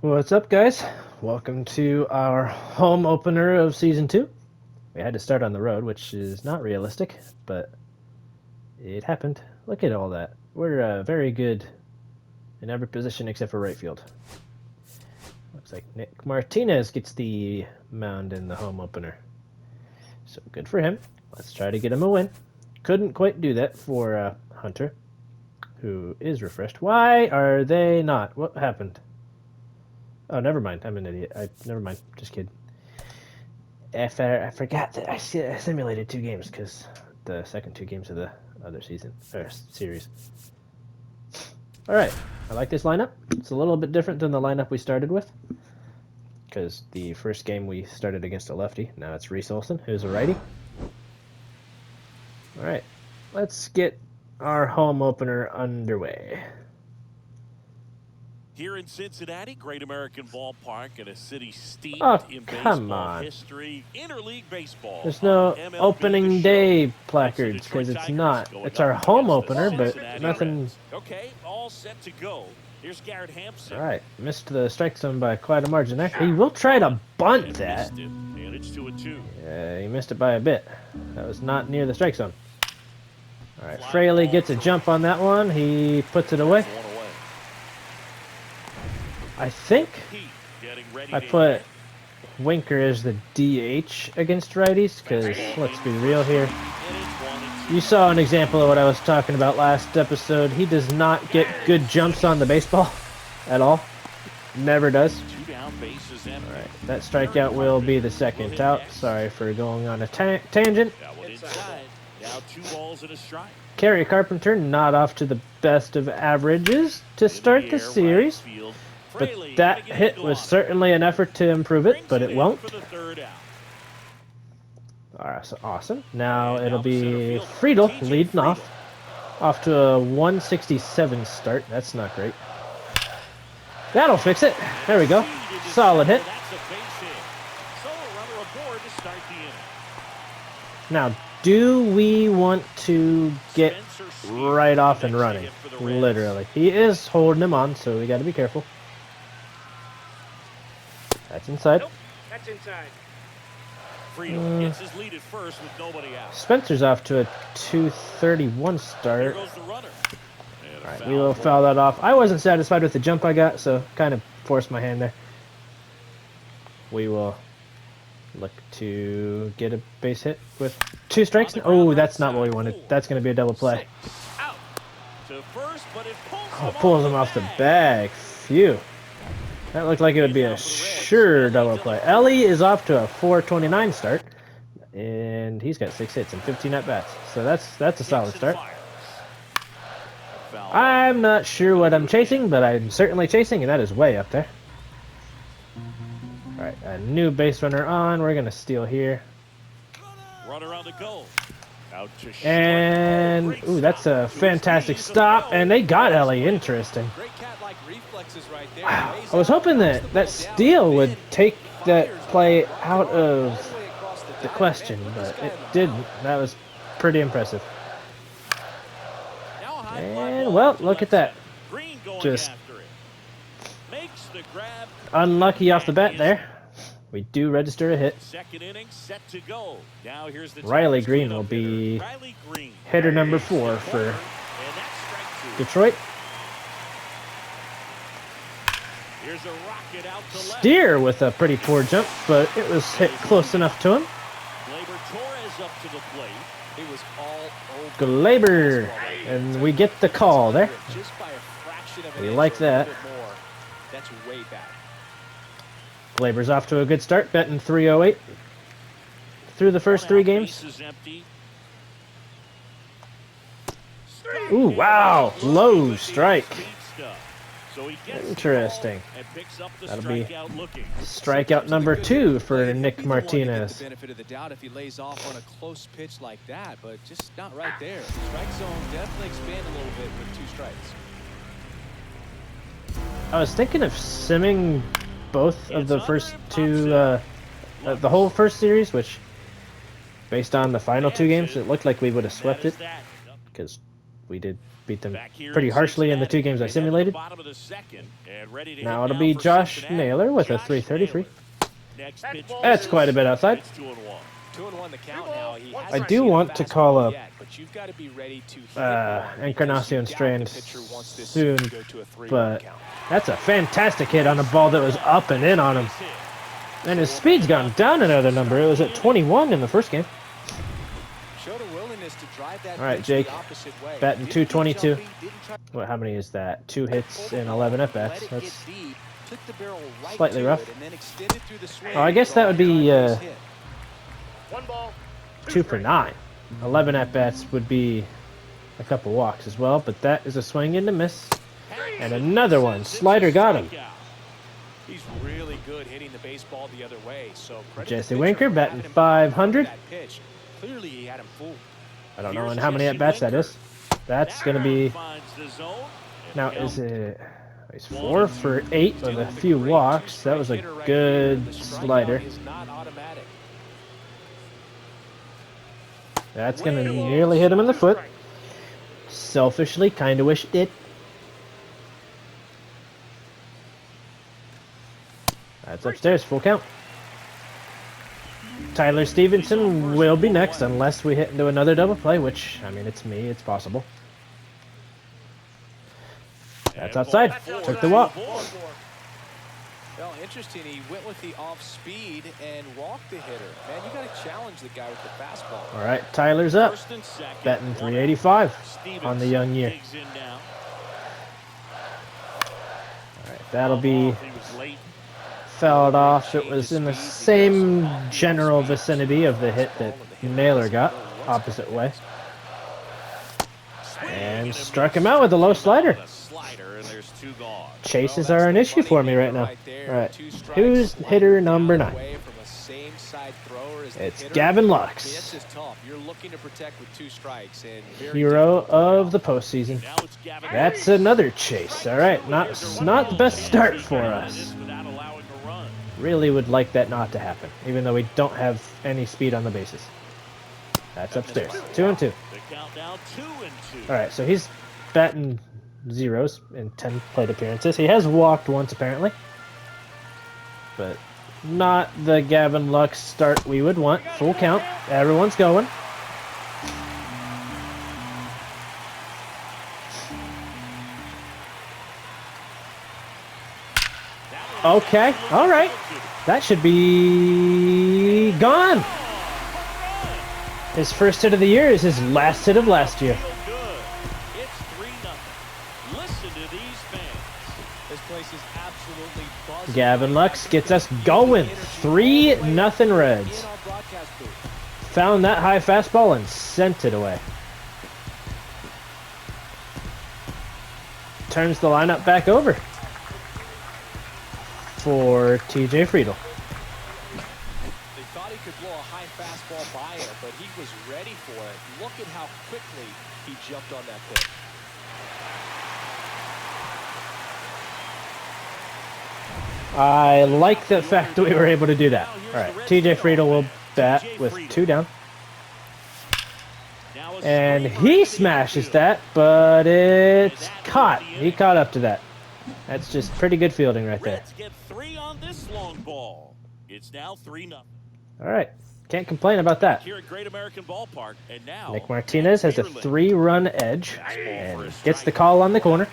What's up, guys? Welcome to our home opener of Season 2. We had to start on the road, which is not realistic, but it happened. Look at all that. We're very good in every position except for right field. Looks like Nick Martinez gets the mound in the home opener. So good for him. Let's try to get him a win. Couldn't quite do that for Hunter, who is refreshed. Why are they not? What happened? Oh, never mind. I'm an idiot. Never mind. Just kidding. I forgot that I simulated 2 games because the second 2 games of the other season or series. All right, I like this lineup. It's a little bit different than the lineup we started with because the first game we started against a lefty. Now it's Reese Olson, who's a righty. All right, let's get our home opener underway. Here in Cincinnati, Great American Ballpark, and a city steeped in come baseball on. history, interleague baseball. There's no MLB opening day placards Detroit because it's Tigers not. going It's up our home against the opener, but Cincinnati nothing. Reds. Okay, all set to go. Here's Garrett Hampson. All right, missed the strike zone by quite a margin there. He will try to bunt And that. missed it. And it's 2-2. He missed it by a bit. That was not near the strike zone. All right, Fraley gets a jump on that one. He puts it away. I think I put Winker as the DH against righties because, let's be real here, you saw an example of what I was talking about last episode. He does not get good jumps on the baseball at all. Never does. Alright, that strikeout will be the second out. Sorry for going on a tangent. Now 2 balls and a strike. Kerry Carpenter not off to the best of averages to start the series. But that hit was certainly an effort to improve it, but it won't. Alright, so awesome. Now it'll be Friedel leading off to a 167 start. That's not great. That'll fix it. There we go. Solid hit. Now, do we want to get right off and running? Literally. He is holding him on, so we got to be careful. That's inside. Nope, that's inside. Friedel gets his lead at first with nobody out. Spencer's off to a 231 start. Here goes the runner. Alright, we will foul that off. I wasn't satisfied with the jump I got, so kind of forced my hand there. We will look to get a base hit with 2 strikes. Oh, that's not what we wanted. That's going to be a double play. Out to first, but it Pulls him off the bag. Phew. That looked like it would be a sure double play. Ellie is off to a 429 start, and he's got 6 hits and 15 at-bats. So that's a solid start. I'm not sure what I'm chasing, but I'm certainly chasing, and that is way up there. Alright, a new base runner on. We're going to steal here. Runner on the goal. Out to and, ooh, that's a fantastic stop, and they got Ellie. Interesting. Wow. I was hoping that steal would take that play out of the question, but it didn't. That was pretty impressive. And, well, look at that. Just unlucky off the bat there. We do register a hit. Riley Green will be hitter number 4 for Detroit. Steer with a pretty poor jump, but it was hit close enough to him. Glaber, and we get the call there. We like that. Glaber's off to a good start, betting 308 through the first 3 games. Ooh, wow, low strike. Interesting. That'll be strikeout number 2 for Nick Martinez. Benefit of the doubt if he lays off on a close pitch like that, but just not right there. Strike zone definitely expand a little bit with 2 strikes. I was thinking of simming both of the first 2, the whole first series, which, based on the final 2 games, it looked like we would have swept it, because We did beat them Back here pretty in harshly in the 2 Cincinnati, games I they head to the simulated. bottom of the second and ready to Now hit it'll now be for Josh Cincinnati. Naylor with a Josh 333. Naylor. Next pitch That's quite a bit outside. It's 2-1. 2-1 the count now. He I hasn't do seen want to call fastball up yet, but you've got to be ready to hit one because Encarnacion you doubt Strand the pitcher wants this soon, to go to a 3-1 but count. that's a fantastic hit on a ball that was up and in on him. And his speed's gone down another number. It was at 21 in the first game. Showed a willingness to drive that All right, pitch Jake, the opposite way. batting Didn't keep 222. jumping, didn't try What? How many is that? 2 hits and 11 at bats. let it That's get deep, took the barrel right slightly to rough. it, and then extended through the swing Oh, I guess for that a would be hard base hit. 2 for 9. 11 at bats would be a couple walks as well, but that is a swing and a miss. And another one. Slider got him. He's really good hitting the baseball the other way. So credit Jesse the pitcher Winker for batting having him 500. that pitch. Clearly he had him fooled. I don't know how many at bats that is. That's going to be. Now, is it. He's 4 for 8 with a few walks. That was a good slider. That's going to nearly hit him in the foot. Selfishly, kind of wish it did. That's upstairs, full count. Tyler Stevenson will be next unless we hit into another double play, which, I mean, it's me, it's possible. That's outside. Took the walk. Well, interesting. He went with the off speed and walked the hitter. Man, you got to challenge the guy with the fastball. All right, Tyler's up. Batting 385 on the young year. All right, that'll be fouled off. It was in the same general vicinity of the hit that Naylor got, opposite way. And struck him out with a low slider. Chases are an issue for me right now. All right, who's hitter number 9? It's Gavin Lux. Hero of the postseason. That's another chase. All right, not the best start for us. Really would like that not to happen, even though we don't have any speed on the bases. That's upstairs. 2-2. All right, so he's batting zeros in 10 plate appearances. He has walked once apparently, but not the Gavin Lux start we would want. Full count. Everyone's going. Okay, all right. That should be gone. His first hit of the year is his last hit of last year. Gavin Lux gets us going. 3-0 Reds. Found that high fastball and sent it away. Turns the lineup back over for TJ Friedel. They thought he could blow a high fastball by it, but he was ready for it. Look at how quickly he jumped on that pitch. I like the fact that we were able to do that. All right, TJ Friedel will bat with 2 down. And he smashes that, but it's caught. He caught up to that. That's just pretty good fielding right there. Get 3 on this long ball. It's now 3-0. All right, can't complain about that. Here at Great American Ballpark, and now Nick Martinez has a 3-run edge and gets the call on the corner.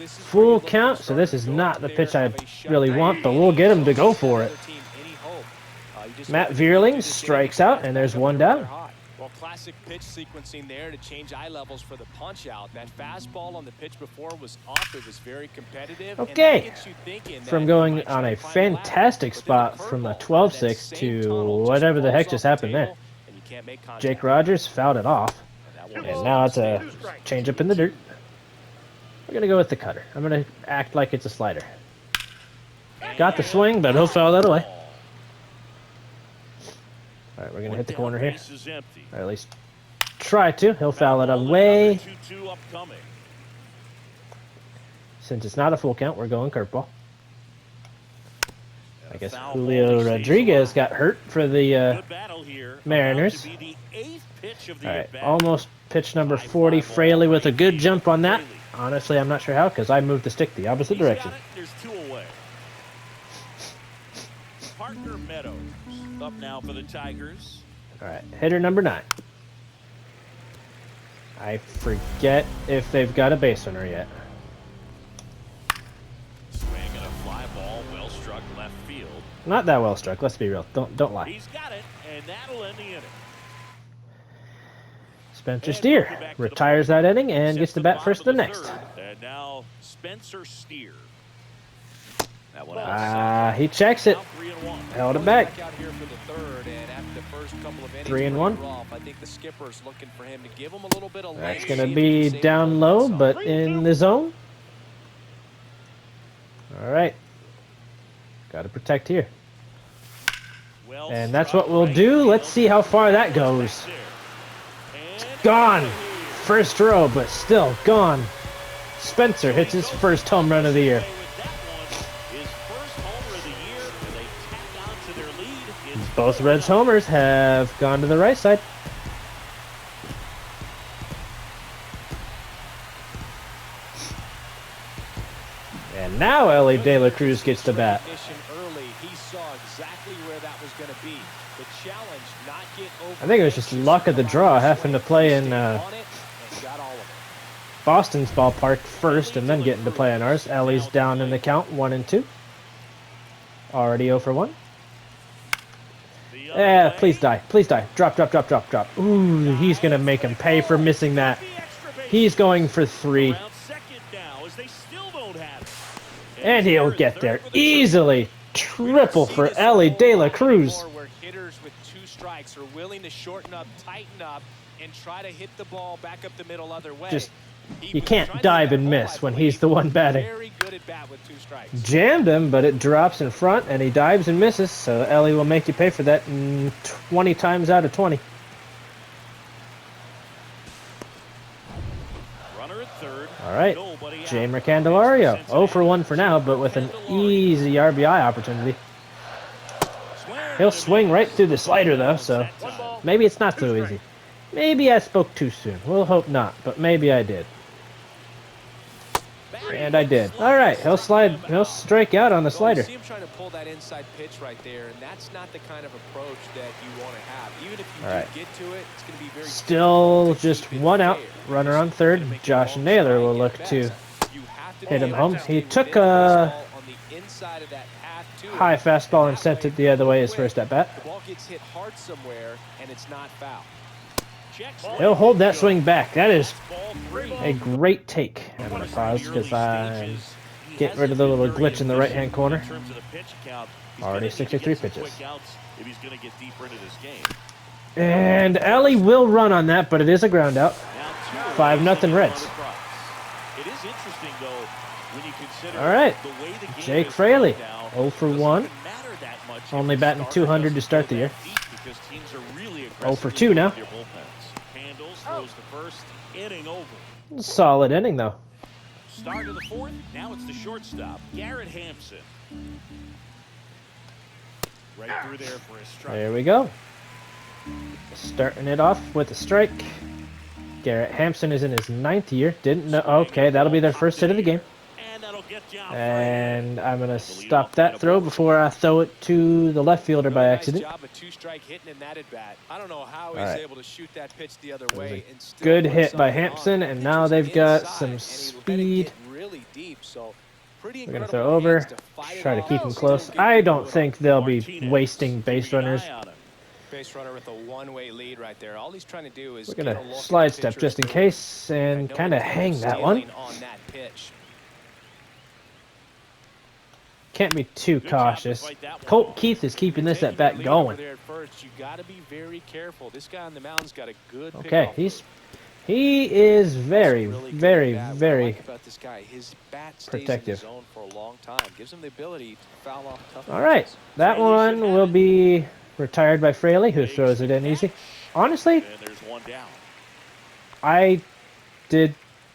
Full count, so this is not the pitch I really want, but we'll get him to go for it. Matt Vierling strikes out, and there's 1 down. Well, classic pitch sequencing there to change eye levels for the punch out. That fastball on the pitch before was off. It was very competitive. Okay, from going on a fantastic spot from a 12-6 to whatever the heck just happened there. Jake Rogers fouled it off, and now it's a changeup in the dirt. We're going to go with the cutter. I'm going to act like it's a slider. Got the swing, but he'll foul that away. All right, we're going to hit the corner here. Or at least try to. He'll foul it away. Since it's not a full count, we're going curveball. I guess Julio Rodriguez got hurt for the Mariners. All right, almost pitch number 40. Fraley with a good jump on that. Honestly, I'm not sure how, because I moved the stick the opposite direction. There's 2 away. Parker Meadows up now for the Tigers. All right, hitter number 9. I forget if they've got a base runner yet. Swing and a fly ball, well struck left field. Not that well struck. Let's be real. Don't lie. He's got it, and that'll end the inning. Spencer Steer retires that inning and gets the bat first the next. And now Spencer Steer. That one he checks it. Held it back. 3-1. I think the skipper's looking for him to give him a little bit of That's going to be down low, but in the zone. All right. Got to protect here. And that's what we'll do. Let's see how far that goes. Gone. First row, but still gone. Spencer hits his first home run of the year. Both Reds homers have gone to the right side. And now Ellie De La Cruz gets the bat. He saw exactly where that was going to be. The challenge, not get over. I think it was just luck of the draw, having to play in Boston's ballpark first and then getting to play on ours. Ellie's down in the count, 1-2. Already 0 for 1. Please die. Please die. Drop. Ooh, he's going to make him pay for missing that. He's going for 3. And he'll get there easily. Triple for Ellie De La Cruz. Where hitters with 2 strikes are willing to shorten up, tighten up, and try to hit the ball back up the middle other way. You can't dive and miss when he's the one batting. Very good at bat with 2 strikes. Jammed him, but it drops in front, and he dives and misses, so Ellie will make you pay for that 20 times out of 20. Runner at third. All right, Jamer Candelario, 0 for 1 for now, but with an easy RBI opportunity. He'll swing right through the slider, though, so maybe it's not so easy. Maybe I spoke too soon. We'll hope not, but maybe I did. And I did. All right, he'll strike out on the slider. See him trying to pull that inside pitch right there, and that's not the kind of approach that you want to have. Even if you do get to it, it's going to be very still just 1 out. Runner on third. Josh Naylor will look to hit him home. He took a high fastball and sent it the other way his first at bat. The ball gets hit hard somewhere, and it's not foul. He'll hold that swing back. That is a great take. I'm going to pause because I'm getting rid of the little glitch in the right-hand corner. Already 63 pitches. And Ellie will run on that, but it is a ground out. 5-0 Reds. All right, Jake Fraley, 0 for 1. Only batting 200 to start the year. 0 for 2 now. Solid inning, though. Start of the 4th. Now it's the shortstop, Garrett Hampson. Right through there for a strike. There we go. Starting it off with a strike. Garrett Hampson is in his 9th year. Didn't know. Okay, that'll be their first hit of the game. And I'm going to stop that throw before I throw it to the left fielder by accident. Good hit by Hampson, and now they've got some speed. We're going to throw over, try to keep him close. I don't think they'll be wasting base runners. Base runner with a one-way lead right there. All he's trying to do is we're going to slide step just in case and kind of hang that one. Can't be too cautious. Colt Keith is keeping this at bat going. Okay, he is very, very, very protective. All right, that one will be retired by Fraley, who throws it in easy. Honestly, I did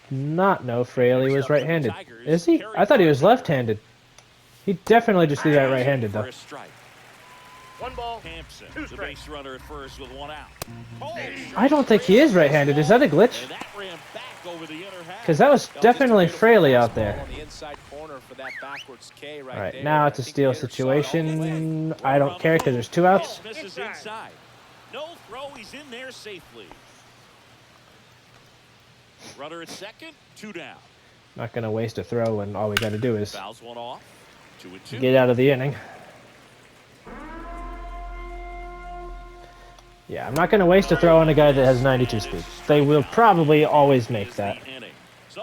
not know Fraley was right-handed. Is he? I thought he was left-handed. He definitely just threw that right-handed, For though. a strike. 1 ball, Hampson, 2 the strikes. base runner at first with 1 out. I don't think he is right-handed. Is that a glitch? And that ran back over the inner half. Because that was definitely Fraley out there. On the inside corner for that backwards K right All right, there. now it's a I think steal the hitter saw it all the way. situation. I don't care because there's 2 outs. Misses inside. No throw. He's in there safely. Runner at second. 2 down. Not going to waste a throw when all we got to do is Fouls 1 off. 2-2. get out of the inning. Yeah, I'm not going to waste a throw on a guy that has 92 speed. They will probably always make that.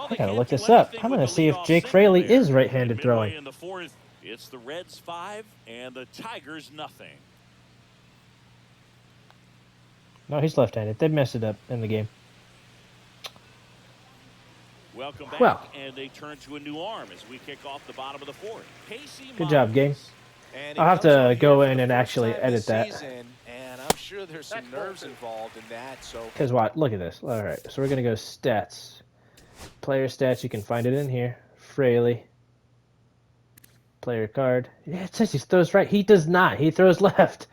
I gotta look this up. I'm gonna see if Jake Fraley is right-handed throwing. In the 4th, it's the Reds 5 and the Tigers nothing. No, he's left-handed. They messed it up in the game. Welcome back, Well. and they turn to a new arm as we kick off the bottom of the 4th. Good job, gang. And I'll have he comes out to here go for in the and first actually time edit this that. season, and I'm sure there's some nerves involved in that. So Because what? Look at this. All right, so we're gonna go stats. Player stats. You can find it in here. Fraley. Player card. Yeah, it says he throws right. He does not. He throws left.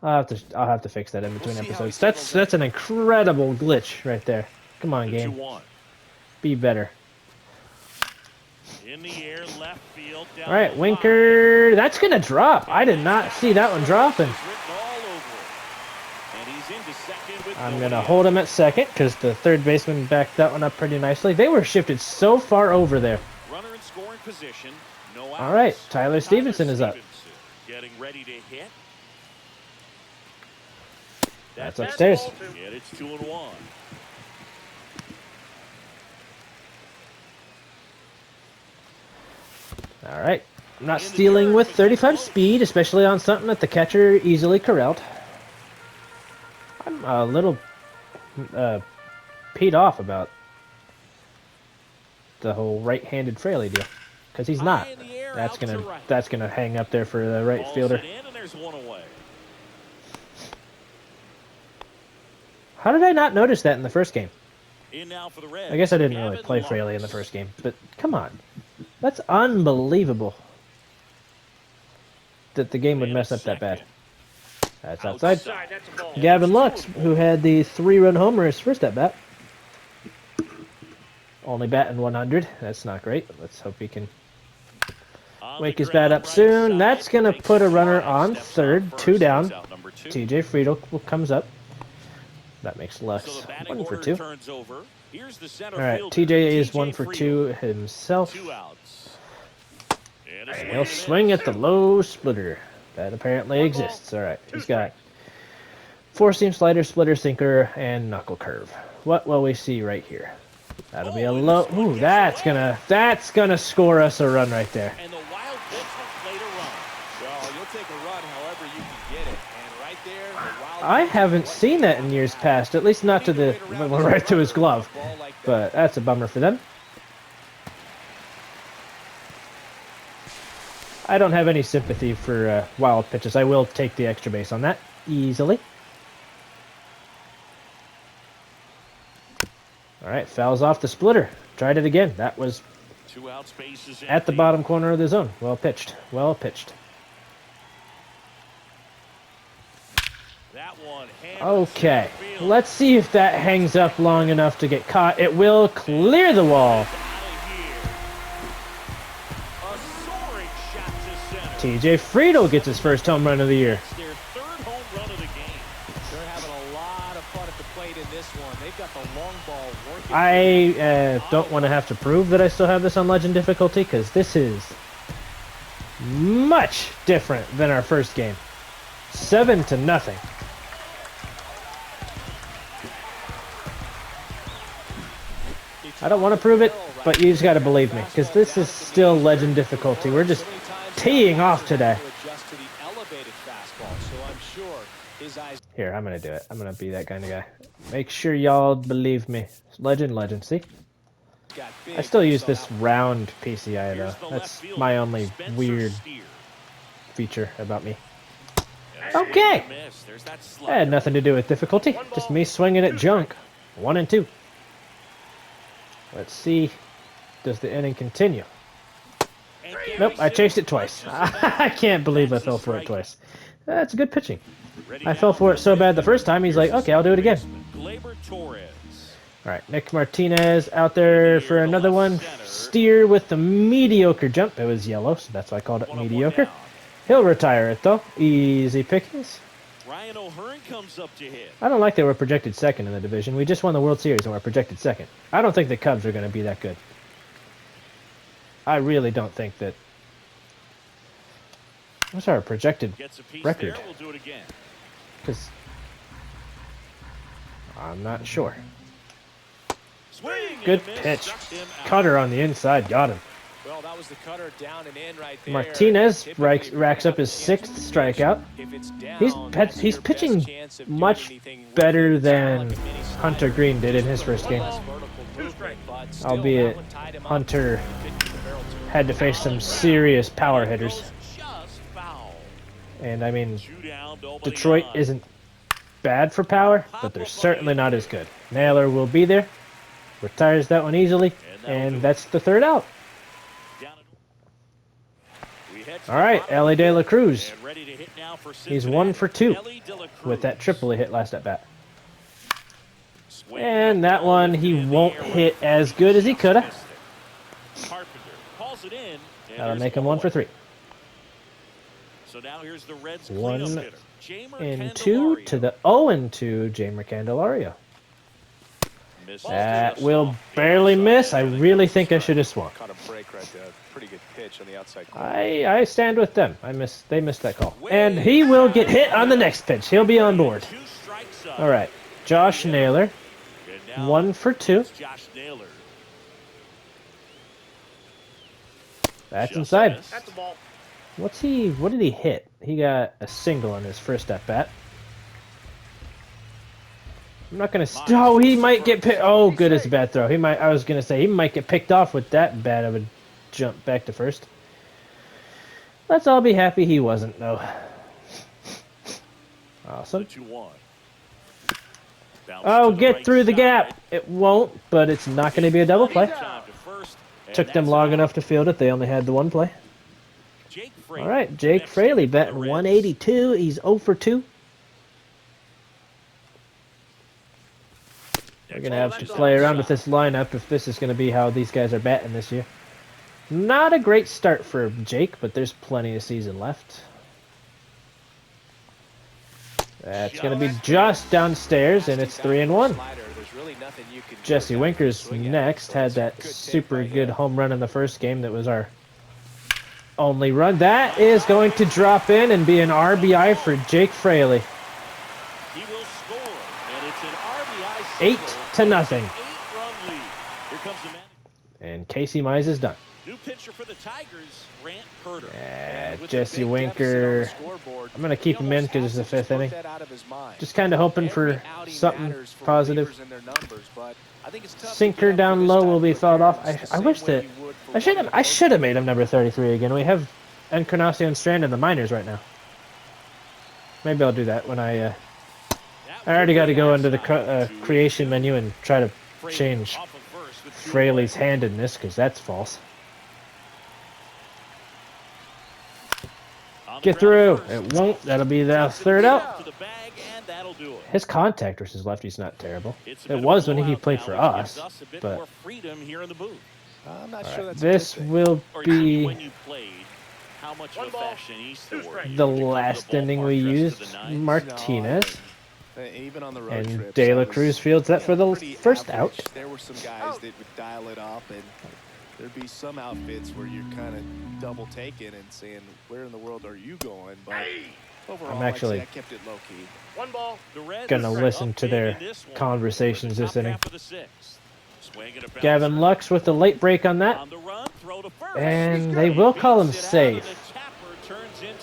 I'll have to fix that in between episodes. That's an incredible glitch right there. Come on, game. 2-1. Be better. In the air, left field. Down All right, the Winker. That's gonna drop. I did not see that one dropping. line. Written all over it. And he's into second with I'm nobody gonna out. hold him at second because the third baseman backed that one up pretty nicely. They were shifted so far over there. Runner in scoring position. No outs. All right, Tyler Stevenson is up. Stevenson getting ready to hit. That's upstairs. Yeah, it's 2-1. All right. I'm not stealing with 35 speed, especially on something that the catcher easily corralled. I'm a little peed off about the whole right-handed Fraley deal because he's not. High in the air, That's out to gonna right. that's gonna hang up there for the right Balls fielder. it in, and there's 1 away. How did I not notice that in the first game? In now for the Reds. I guess I didn't really Gavin play Lux. Fraley in the first game, but come on. That's unbelievable that the game would Man mess at up that bad. second. That's outside. Outside, that's a ball. Gavin Lux, who had the 3-run homer his first at bat. Only batting 100. That's not great. Let's hope he can On wake the his bat ground, up right soon. side, That's going to takes put a runner stride, on steps third, first, 2 down. goes out number 2. TJ Friedel comes up. That makes So Lux the batting 1 for order 2. turns over. Here's the center All right, fielder, TJ is TJ 1 for Friedel. 2 himself. 2 outs. And a And swing he'll and a swing miss. at the low splitter. That apparently exists. All right, he's got 4-seam slider, splitter, sinker, and knuckle curve. What will we see right here? That'll be a low. Ooh, that's gonna score us a run right there. And the wild pitch will play to run. well, you'll take a run however you can get it, and right there, the wild I haven't seen that in years past. At least not to the right to his glove. But that's a bummer for them. I don't have any sympathy for wild pitches. I will take the extra base on that easily. All right, fouls off the splitter. Tried it again. That was 2 outs, bases at the empty. bottom corner of the zone. Well pitched. Well pitched. That one hammered Okay, center field. let's see if that hangs up long enough to get caught. It will clear the wall. Out of here. A soaring shot to center. TJ Friedel gets his first home run of the year. It's their 3rd home run of the game. They're having a lot of fun at the plate in this one. They've got the long ball working. I don't want to have to prove that I still have this on Legend difficulty because this is much different than our first game. 7-0. I don't want to prove it, but you just got to believe me because this is still Legend difficulty. We're just teeing off today. Adjust to the elevated fastball, so I'm sure his eyes. Here, I'm going to do it. I'm going to be that kind of guy. Make sure y'all believe me. Legend, see? Got big. I still use this round PCI though. Here's the left That's fielder, my only Spencer weird Steer. feature about me. And a swing Okay. and a miss. There's that That slider. had nothing to do with difficulty. Just me swinging at junk. 1 and 2. Let's see. Does the inning continue? And gets Nope, I chased it twice. I can't believe I fell for it twice. That's good pitching. I fell for it so bad the first time, he's like, okay, I'll do it again. Alright, Nick Martinez out there for another one. Steer with the mediocre jump. It was yellow, so that's why I called it mediocre. He'll retire it, though. Easy pickings. Ryan O'Hearn comes up to hit. I don't like that we're projected second in the division. We just won the World Series and we're projected second. I don't think the Cubs are going to be that good. I really don't think that. What's our projected record? We'll do it again. Because I'm not sure. Good pitch. Cutter on the inside. Got him. Well, that was the cutter down and in right there. Martinez racks up his 6th strikeout. He's pitching much better than Hunter Green did in his first game. Albeit Hunter had to face some serious power hitters. And I mean, Detroit isn't bad for power, but they're certainly not as good. Naylor will be there. Retires that one easily, and that's the 3rd out. All right, Ellie De La Cruz. He's 1 for 2 with that triple he hit last at bat. And that one he won't hit as good as he could have. That'll make him 1 for 3. So now here's the Reds 1 and 2 to the 0 and 2 Jamer Candelario. That will barely miss. I really think I should have swung. Caught a break right there. Pretty good pitch on the outside corner. I stand with them. They missed that call. And he will get hit on the next pitch. He'll be on board. All right. Josh Naylor. 1 for 2. That's inside. That's the ball. What did he hit? He got a single on his first at bat. I'm not gonna. Oh, he might get picked. Oh, good, it's a bad throw. He might. I was gonna say he might get picked off with that bad of a jump back to first. Let's all be happy he wasn't, though. Awesome. Oh, get through the gap. It won't, but it's not going to be a double play. Took them long enough to field it. They only had the 1 play. All right, Jake Fraley batting 182. He's 0 for 2. We're going to have to play around with this lineup if this is going to be how these guys are batting this year. Not a great start for Jake, but there's plenty of season left. That's going to be just downstairs, and it's 3-1. Jesse Winker's next. Had that super good home run in the first game that was our only run. That is going to drop in and be an RBI for Jake Fraley. 8-0. And Casey Mize is done. New pitcher for the Tigers, Grant Herter. Jesse Winker. I'm going to keep him in because it's the 5th inning. Just kind of hoping for something positive. Sinker down low will be fouled off. I wish that I should have made him number 33 again. We have Encarnacion Strand in the minors right now. Maybe I'll do that when I already got to go into the creation menu and try to change Fraley's handedness because that's false. Get through. It won't. That'll be the 3rd out. His contact versus lefty's not terrible. It was when he played for us, but this will be the last inning we used. Martinez. And De La Cruz fields that for the 1st out. There were some guys that would dial it up, and there'd be some outfits where you're kind of double taking and saying, where in the world are you going? But overall, I'm actually I kept it low key. 1 ball. Gonna listen to their conversations this inning. Gavin Lux with the late break on that. And they will call him safe.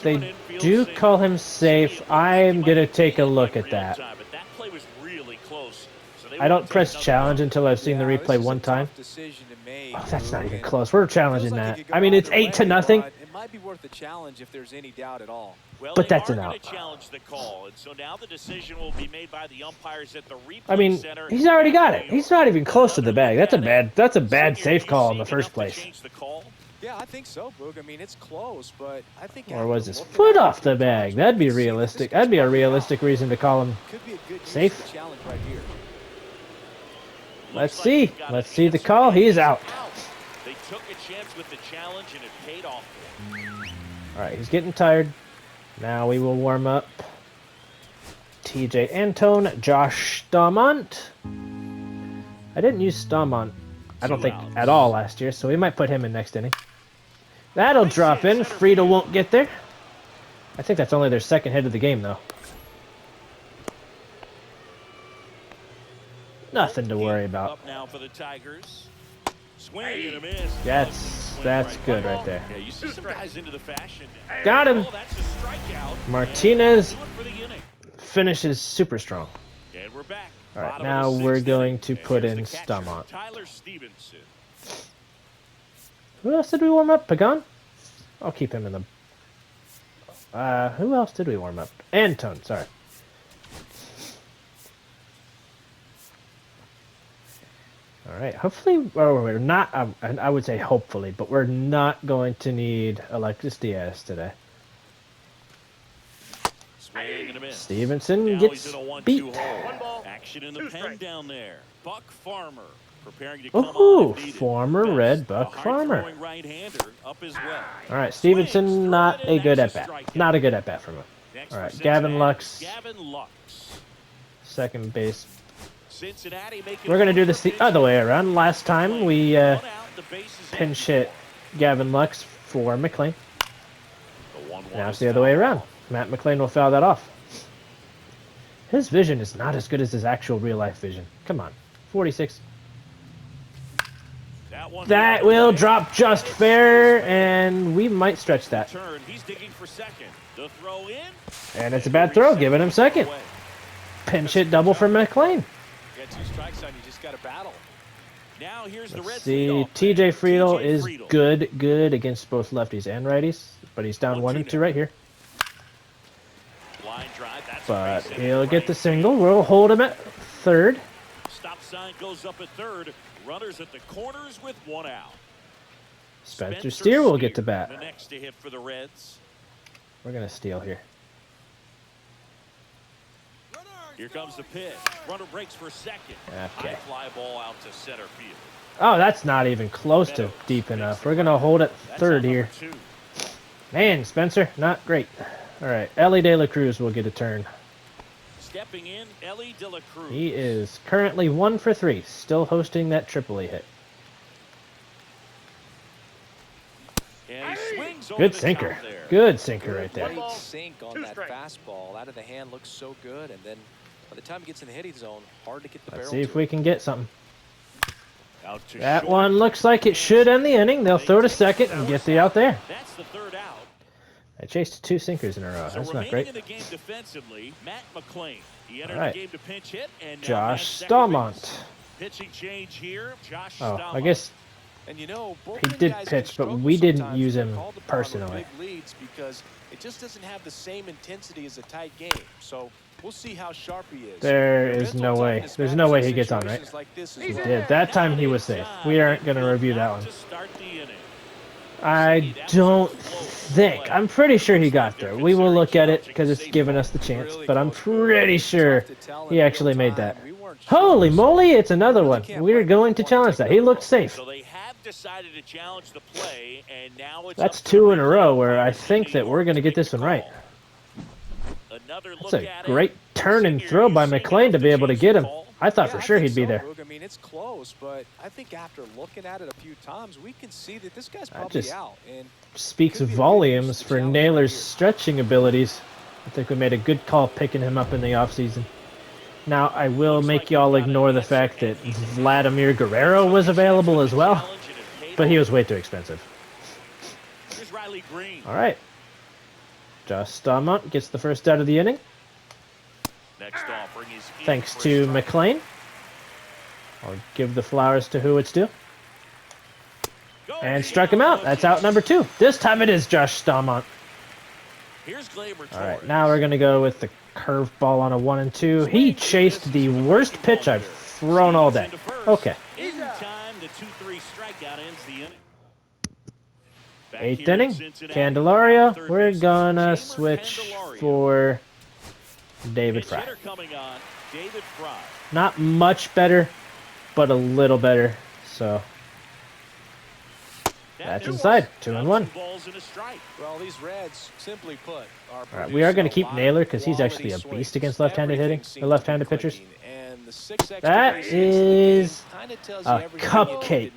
They do call him safe. I'm going to take a look at that. I don't press challenge until I've seen the replay one time. Oh, that's not even close. We're challenging that. I mean, it's 8-0. It might be worth a challenge if there's any doubt at all. But that's an out. I mean, he's already got it. He's not even close to the bag. That's a bad safe call in the first place. Yeah, I think so, Boog. I mean, it's close, but I think. Or was his foot off the bag? That'd be realistic. That'd be a realistic reason to call him Could be a good safe. use of the challenge right here. Let's see. Let's see the call. He's out. They took a chance with the challenge and it paid off for him. All right, he's getting tired. Now we will warm up TJ Antone, Josh Staumont. I didn't use Staumont, I don't think, at all last year, so we might put him in next inning. That'll drop in. Friedel won't get there. I think that's only their second hit of the game, though. Nothing to worry about. Up now for the Tigers. Swing and a miss. That's good right there. Yeah, you see some guys into the fashion. Got him. Oh, that's a strikeout. Martinez Do it for the inning. finishes super strong. And we're back. All right, Bottom now of the we're sixth going inning. to And put here's in the catcher, Staumont. Tyler Stevenson. Who else did we warm up? Pagan? I'll keep him in the... who else did we warm up? Antone, sorry. Alright, hopefully... Or we're not... I would say hopefully, but we're not going to need Alexis Diaz today. Swing and a miss. Stevenson Now gets he's in a 1-2 beat. hole. One ball, Action in the two pen strikes. down there. Buck Farmer preparing to come Ooh, on if needed. former Best, Red Buck a Farmer. hard-throwing right-hander up as well. Alright, Stevenson, Swings, not throw it a in, good that's at-bat. strikeout. Not a good at-bat from him. Next All right, for Gavin Cincinnati, Lux. Gavin Lux. Second base. Cincinnati making We're going to do one this for the other way around. Last time we One out, the base is pinch empty. hit Gavin Lux for McLean. The 1-1 Now it's is the other way fouled around. off. Matt McLean will foul that off. His vision is not as good as his actual real-life vision. Come on. 46. That will drop just fair, and we might stretch that. Turn. He's digging for second. The throw in. And it's a bad throw, giving him second. Pinch hit double for McLean. You got 2 strikes on you, just got to battle. Now here's the Let's Reds see, leadoff TJ man, Friedel TJ is Friedel. good against both lefties and righties, but he's down 1 and 2 right here. Line drive. That's a But base hit he'll in get the right single. We'll hold him at third. Stop sign goes up at third. Runners at the corners with 1 out. Spencer Steer will get to The bat. next to hit for the Reds. We're going to steal here. Here comes the pitch. Runner breaks for second. Okay. High fly ball out to center field. Oh, that's not even close to deep enough. We're going to hold at That's third out here. number 2. Man, Spencer, not great. All right, Ellie De La Cruz will get a turn. Stepping in, Ellie De La Cruz. He is currently 1 for 3, still hosting that AAA hit. And he swings over Good the sinker. count there. Good sinker right there. Great sink on 2 that strikes. fastball. Out of the hand looks so good, and then by the time it gets in the hitting zone, hard to get the Let's barrel see if to we it. can get something. Out to That short. one looks like it should end the inning. They'll throw to second and get the out there. That's the third out. I chased 2 sinkers in a row. So That's not remaining great. in the game defensively, Matt McLean. He entered All right. the game to pinch hit, and now Josh Matt's second Staumont. base. Pitching change here, Josh Oh, Staumont. I guess And you know, He bullpen did guys pitch, can but struggle we didn't sometimes use when him they're called upon with personally. Big leads because it just doesn't have the same intensity as a tight game. So we'll see how sharp he is. there Their is mental no way. toughness There's matters no way in he gets on, right? situations like this as He well. did. That time he was safe. We aren't going to review that one. To start the inning. I don't think. I'm pretty sure he got there. We will look at it because it's given us the chance, but I'm pretty sure he actually made that. Holy moly, it's another one. We're going to challenge that. He looked safe. So they have decided to challenge the play, and now it's That's up to 2 in a replay row where I umpires think in that New we're York going to to get this make one the right. call. Another That's look a at great it. turn and Senior throw by using McLean it to be able to change get the him. call. I thought Yeah, for I sure think he'd be so, there. Boog. I mean, it's close, but I think after looking at it a few times, we can see that this guy's I probably just- out. And Speaks Could be a good volumes use of for challenge Naylor's right here. stretching abilities. I think we made a good call picking him up in the offseason. Now, I will Looks make like y'all we've got ignore an the answer, fact that and he's in. Vladimir Guerrero was available as well, Challenge, and it paid but he off. was way too expensive. Here's Riley Green. All right. Josh Staumont gets the first out of the inning, Next offering is in thanks for to a strike. McLean. I'll give the flowers to who it's due. And struck him out. That's out number 2. This time it is Josh Staumont. Here's Gleyber All right, Torres. now we're going to go with the curveball on a 1 and 2. He chased the worst pitch I've thrown all day. Okay. In time, the 2-3 strikeout ends the inning. 8th inning. Candelario. We're gonna switch for David Fry. Not much better, but a little better. So that's inside. 2-1. Well, these Reds, simply put, All right, we are going to keep Naylor because he's actually a beast against left-handed hitting, or left-handed pitchers. That is a cupcake.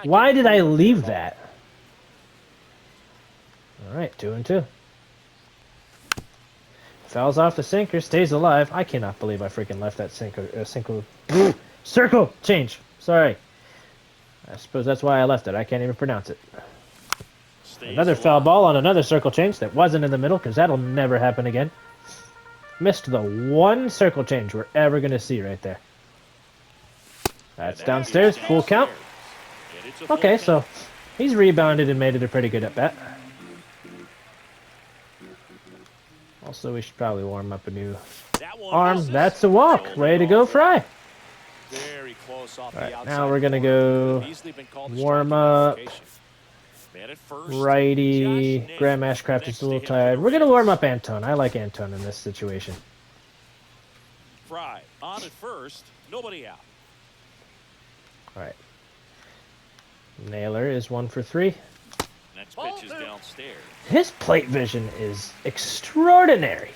Why did I leave that? All right, 2-2. Fouls off the sinker, stays alive. I cannot believe I freaking left that circle change. Sorry. I suppose that's why I left it. I can't even pronounce it. Another foul ball on another circle change that wasn't in the middle, because that'll never happen again. Missed the one circle change we're ever going to see right there. That's downstairs, full count. Okay, so he's rebounded and made it a pretty good at-bat. Also, we should probably warm up a new arm. That's a walk. Way to go, Fry. Alright, now we're going to go warm up. Righty. Graham Ashcraft is a little tired. We're going to warm up Antone. I like Antone in this situation. Fry on at first, nobody out. Alright. Naylor is 1 for 3. Next pitch is downstairs. His plate vision is extraordinary.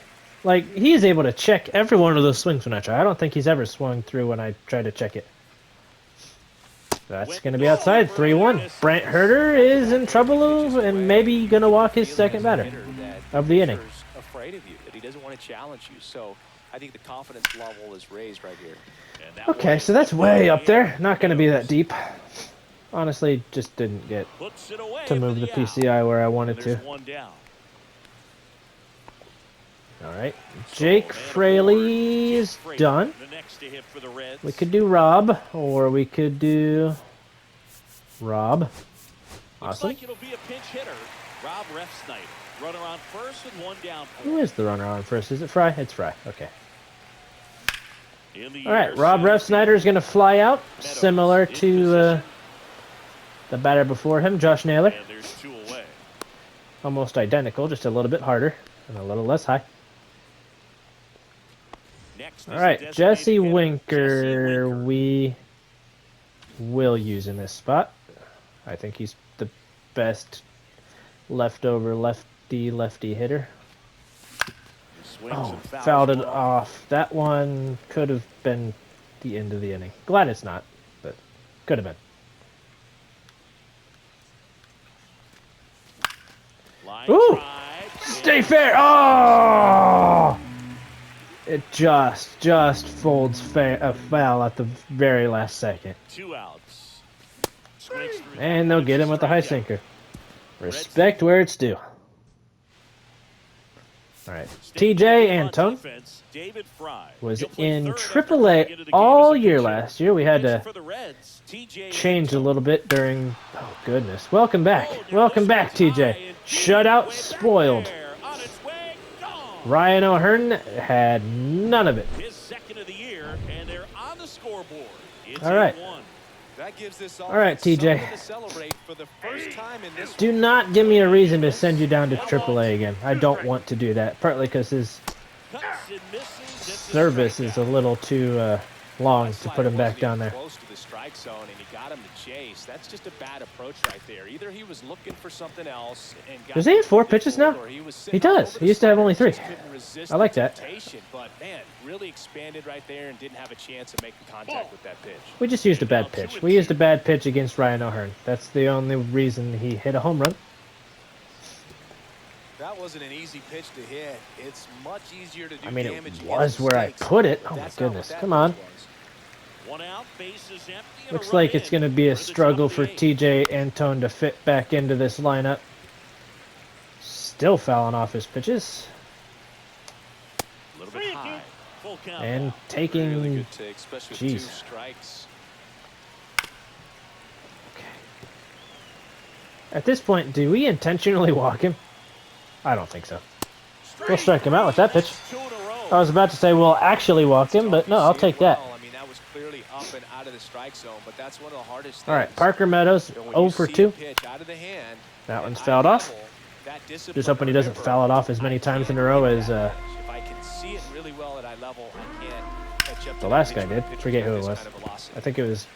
Like, he's able to check every one of those swings when I try. I don't think he's ever swung through when I try to check it. That's going to be outside. 3-1. Brent Herter is in trouble and maybe going to walk his second batter of the inning. Afraid of you, that he doesn't want to challenge you. So I think the confidence level is raised right here. Okay, so that's way up there. Not going to be that deep. Honestly, just didn't get to move the PCI where I wanted to. Alright, Jake Fraley is done. We could do Rob, or we could do Rob. Awesome. Who is the runner on first? Is it Fry? It's Fry. Okay. Alright, Rob Refsnyder is going to fly out, similar to the batter before him, Josh Naylor. Almost identical, just a little bit harder and a little less high. Alright, Jesse Winker we will use in this spot. I think he's the best leftover lefty hitter. Oh, fouled it off. That one could have been the end of the inning. Glad it's not, but could have been. Ooh! Stay fair! Oh! It just folds a foul at the very last second. 2 outs. And they'll get him with the high sinker. Respect where it's due. Alright. TJ Antone was in AAA all year last year. We had to change a little bit during... Oh, goodness. Welcome back. Welcome back, TJ. Shutout spoiled. Ryan O'Hearn had none of it. All right. All right, TJ. Do not give me a reason to send you down to AAA again. I don't want to do that. Partly because his service is a little too long to put him back down there. Zone and he got him to chase. That's just a bad approach right there. Either he was looking for something else and got... Does he have 4 pitches now? He does. He used to have only 3. I like that. But man, really expanded right there and didn't have a chance of making contact with that pitch. We just used a bad pitch. We used a bad pitch against Ryan O'Hearn. That's the only reason he hit a home run. That wasn't an easy pitch to hit. It's much easier to do. I mean, it was where I put it. Oh my goodness. Come on. 1 out, base is empty. Looks like it's going to be a struggle for TJ Antone to fit back into this lineup. Still fouling off his pitches. A little bit high. Full count. And taking... Really good take, especially with 2 strikes. Okay. At this point, do we intentionally walk him? I don't think so. We'll strike him out with that pitch. I was about to say we'll actually walk him, but no, I'll take that. up and out of the strike zone, but that's one of the hardest things. All right, Parker Meadows, You know, when 0 you for see a 2. pitch out of the hand, That at one's eye fouled off. level, that discipline, Just hoping he doesn't remember, foul it off as many I times in can't a row read as that pitch. If I can see it really well at eye level, I can't catch up to the that last pitch guy when did. the pitcher's Forget got who it this was. kind of velocity. I think it was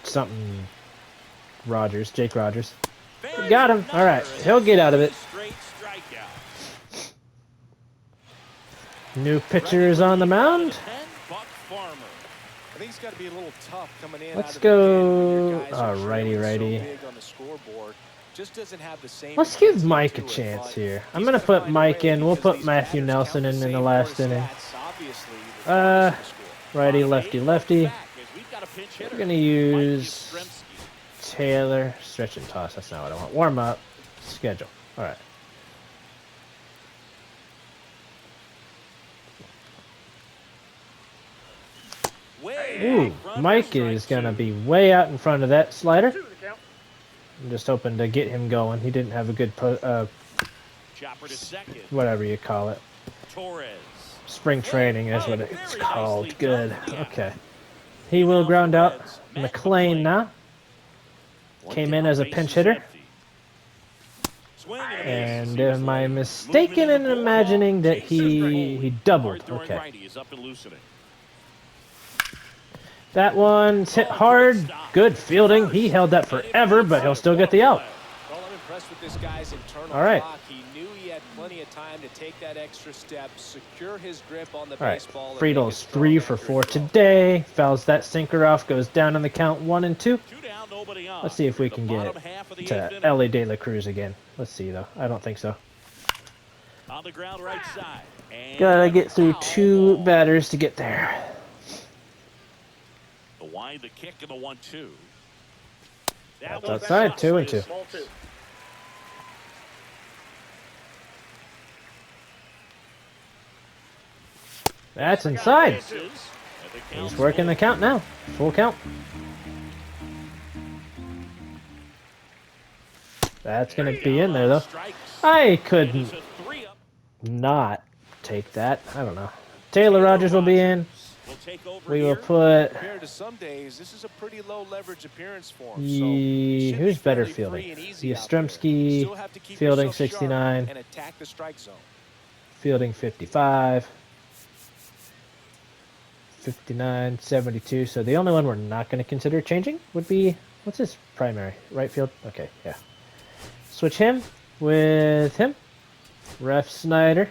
something Rogers, Jake Rogers. Got him. All right, he'll get out of it. Straight strikeout. New pitcher is on the mound. Buck Farmer. I think it's got to be a little tough coming in. Let's out of the gate when your go. guys are Righty, trailing righty. So big on the scoreboard. Just doesn't have the same Let's give intensity Mike a to it, chance but here. I'm he's gonna gotta put find a Mike way in. We'll because put these Matthew batters Nelson count in the the same last for his inning. stats, obviously, regardless of the score. Righty, lefty, lefty. Back as we've got a pinch hitter. We're gonna Mike use Yastrzemski. Taylor. Stretch and toss. That's not what I want. Warm up. Schedule. All right. Ooh, Mike is gonna be way out in front of that slider. I'm just hoping to get him going. He didn't have a good, Chopper to second. whatever you call it. Torres. Spring training is what it's Very called. nicely Good. done. Yeah. Okay. He will ground out. McLean now. Came in as a pinch hitter. And am I mistaken in imagining that he doubled? Okay. That one's hit hard. Good fielding. He held that forever, but he'll still get the out. Well, I'm impressed with this guy's internal All right. clock. He knew he had plenty of time to take that extra step, secure his grip on the All right. baseball. and Friedel's make it 3 strong for after 4 his throw. today. Fouls that sinker off. Goes down on the count 1 and 2. Let's see if we can get to Ellie De La Cruz again. Let's see, though. I don't think so. On the ground right side. Gotta get through 2 batters to get there. The wide, the kick, and the 1-2. That's outside. 2 and 2. Ball 2. That's inside. He's working the count now. Full count. That's going to be in there, though. I couldn't not take that. I don't know. Taylor Rogers will be in. We will put... Compared to some days, this is a pretty low leverage appearance for him. Who's better fielding? Yastrzemski, fielding 69, and attack the strike zone. fielding 55, 59, 72. So the only one we're not going to consider changing would be, what's his primary? Right field? Okay, yeah. Switch him with him. Ref Snyder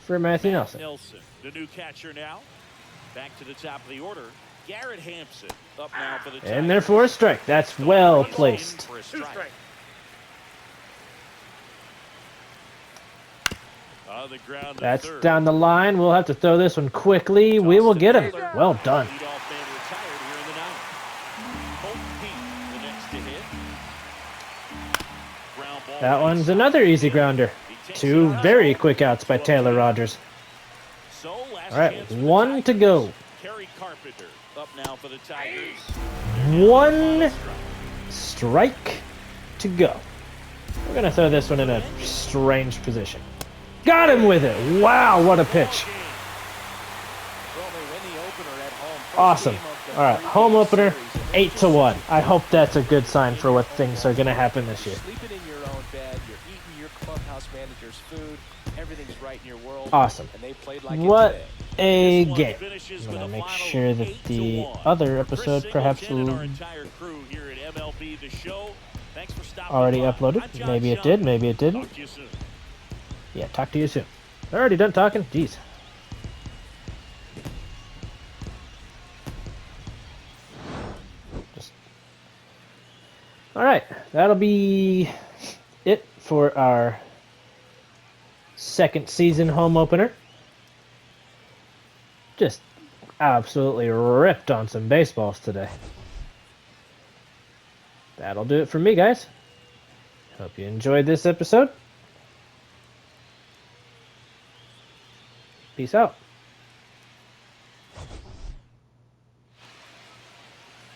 for Matthew Nelson. Nelson, the new catcher now. Back to the top of the order. Garrett Hampson up now for the Tigers. And therefore a strike. That's well placed. For a 2 strike. strike. On the ground to That's third. down the line. We'll have to throw this one quickly. We will get him. Well done. Leadoff man retired here in the ninth. Colton Pete, the next to hit. Ground ball That right one's side. another easy grounder. He takes 2 it out. very quick outs by Taylor Rogers. So, last All right, chance for the 1 to Tigers. go. Kerry Carpenter up now for the Tigers. 1 strike to go. We're going to throw this one in a strange position. Got him with it. Wow, what a pitch. Well, they win the opener at home. First Awesome. game of the All right, three-game home opener, series. 8-1. I hope that's a good sign for what things are going to happen this year. You're sleeping in your own bed. You're eating your clubhouse manager's food. Everything's right in your world. Awesome. And they played like What it today. a This one game. finishes I'm with going to a make final sure that the 8-1. other For episode Chris perhaps Singleton and will our entire crew here at MLB The Show. Thanks for stopping already by. uploaded. I'm John Maybe it Shelton. did, maybe it didn't. Talk to you soon. Yeah, talk to you soon. Already done talking? Jeez. All right, that'll be it for our second season home opener. Just absolutely ripped on some baseballs today. That'll do it for me, guys. Hope you enjoyed this episode. Peace out.